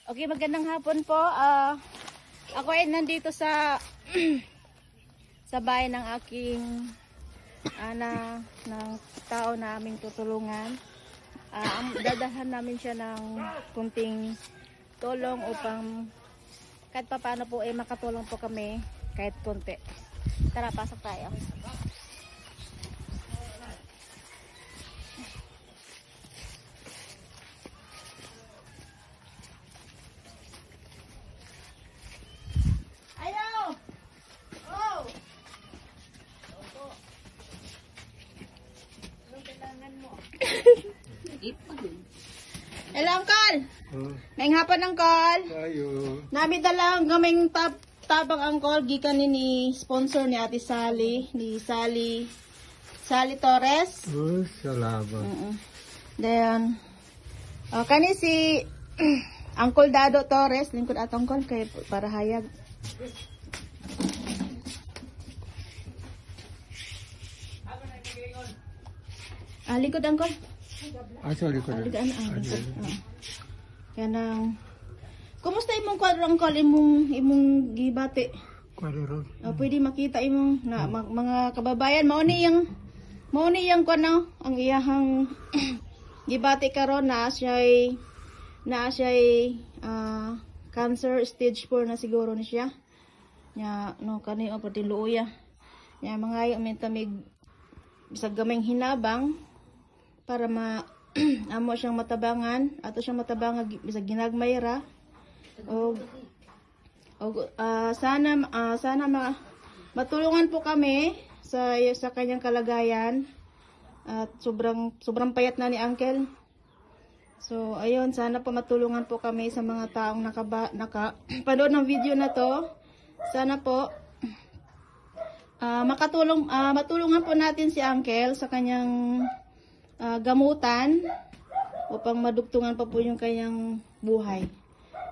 Okay, magandang hapon po. Ako ay nandito sa sa bahay ng aking ng tao na aming tutulungan. Dadalhan namin siya ng kunting tulong upang kahit pa paano po makatulong po kami kahit konti. Tara, pasok tayo. Hello, Uncle! Maing hapon, Uncle! Ayo. Nami dalang kaming tabang, Uncle, gikan ni sponsor ni Ate Sally, ni Sally Torres. Oh, salamat. Then, kani si Uncle Dado Torres, lingkod at Uncle, kay para hayag. Lingkod, Uncle. Sorry ko na. Yan ang... Kumusta imong kwadro, Uncle, imong gibati? Kwadro. Pwede makita imong na mga kababayan mao ni yang kuno ang iyahang gibati karon na siya'y cancer stage 4 na siguro ni siya. Nya no kani o pati luya. Nya mga tamig bisag gamay hinabang para amo siyang matabangan ato siyang matabangan bisag ginagmay ra. Sana matulungan po kami sa kanyang kalagayan at sobrang payat na ni Uncle. So ayun, sana po matulungan po kami sa mga taong nakapanood ng video na to. Sana po matulungan po natin si Uncle sa kanyang gamutan upang madugtungan pa po yung kanyang buhay.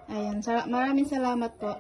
Ayun, maraming salamat po.